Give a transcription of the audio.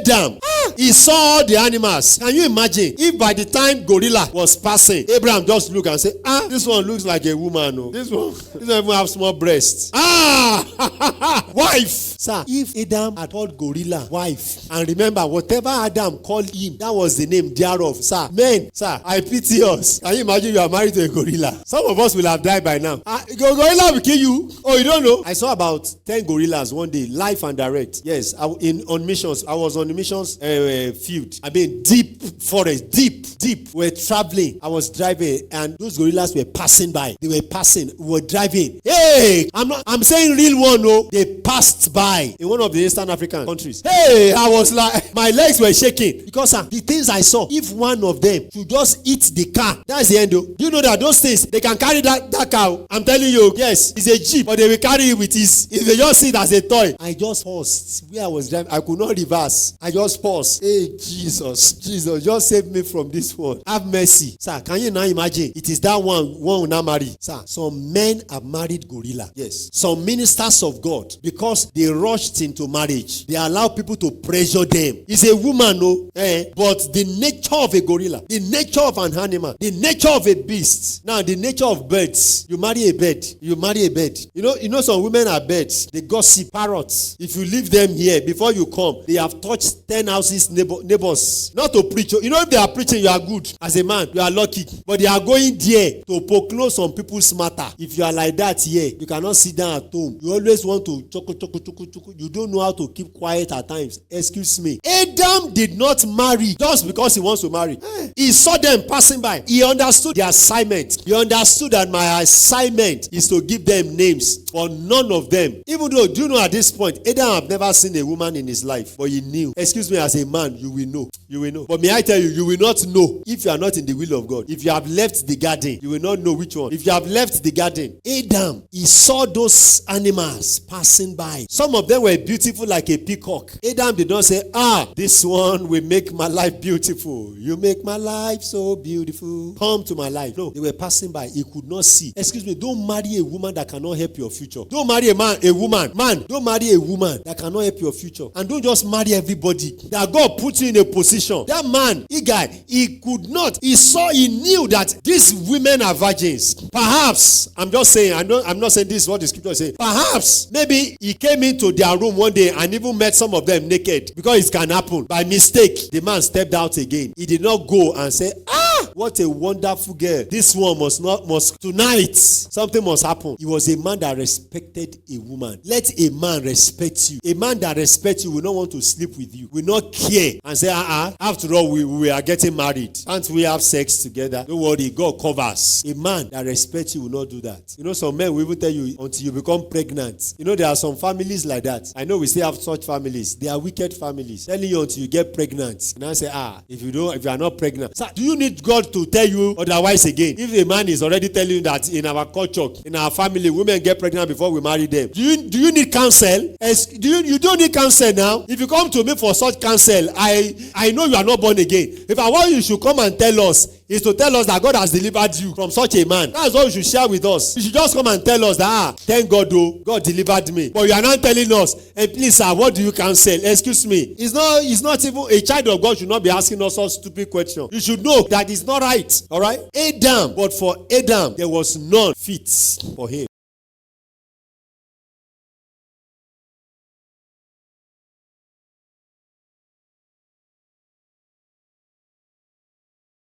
Adam, he saw the animals. Can you imagine if by the time gorilla was passing, Abraham just look and say, this one looks like a woman. Oh. This one even have small breasts. Wife. Sir, if Adam had called gorilla wife, and remember, whatever Adam called him, that was the name thereof. Sir, men, sir, I pity us. Can you imagine you are married to a gorilla? Some of us will have died by now. Gorilla will kill you. Oh, you don't know? I saw about 10 gorillas one day, live and direct. Yes, on missions. I was on the missions field. I mean, deep forest, deep. We're traveling. I was driving, and those gorillas were passing by. They were passing. We were driving. Hey, I'm saying real one. No, they passed by in one of the Eastern African countries. Hey, I was like, my legs were shaking because the things I saw. If one of them should just hit the car, that's the end. Do you know that those things they can carry that car? I'm telling you, yes, it's a jeep, but they will carry it with his. If they just see it as a toy. I just paused where I was driving. I could not reverse. I just paused. Hey, Jesus, just save me from this one. Have mercy, sir. Can you now imagine? It is that one will not marry, sir. Some men have married gorilla. Yes, some ministers of God, because they rushed into marriage, they allow people to pressure them. It's a woman, no, but the nature of a gorilla, the nature of an animal, the nature of a beast. Now, the nature of birds. You marry a bird. You know, some women are birds. They gossip, parrots. If you leave them here before you come, they have touched 10 houses, neighbors. Not to preach. You know, if they are preaching, you are good. As a man, you are lucky. But they are going there to proclaim some people's matter. If you are like that here, you cannot sit down at home. You always want to choco. You don't know how to keep quiet at times. Excuse me. Adam did not marry just because he wants to marry. He saw them passing by. He understood the assignment. He understood that my assignment is to give them names, but none of them. Even though, do you know at this point, Adam have never seen a woman in his life, but he knew. Excuse me, as a man, you will know. You will know. But may I tell you, you will not know if you are not in the will of God. If you have left the garden, you will not know which one. If you have left the garden, Adam, he saw those animals passing by. Some of them were beautiful like a peacock. Adam did not say, this one will make my life beautiful. You make my life so beautiful. Come to my life. No, they were passing by. He could not see. Excuse me, don't marry a woman that cannot help your future. Don't marry a woman. Man, don't marry a woman that cannot help your future. And don't just marry everybody that God put you in a position. That man, he could not. He knew that these women are virgins. Perhaps, I'm just saying, I'm not saying this is what the scripture says. Perhaps, maybe he came into their room one day and even met some of them naked, because it can happen. By mistake, the man stepped out again. He did not go and say, what a wonderful girl. This one must tonight, something must happen. He was a man that respected a woman. Let a man respect you. A man that respects you will not want to sleep with you, will not care and say, after all, we are getting married. Can't we have sex together? Don't worry, God covers. A man that respects you will not do that. You know, some men will even tell you until you become pregnant. You know, there are some families like that. I know we still have such families. They are wicked families. Telling you until you get pregnant. And I say, if you are not pregnant. So, do you need God to tell you otherwise again? If a man is already telling you that in our culture, in our family, women get pregnant before we marry them. Do you need counsel? You don't need counsel now. If you come to me for such counsel, I know you are not born again. If I want you should come and tell us, is to tell us that God has delivered you from such a man. That's what you should share with us. You should just come and tell us that, thank God, God delivered me. But you are not telling us, and please, sir, what do you counsel? Excuse me. It's not even, a child of God should not be asking us such stupid questions. You should know that it's not right. All right? Adam, but for Adam, there was none fit for him.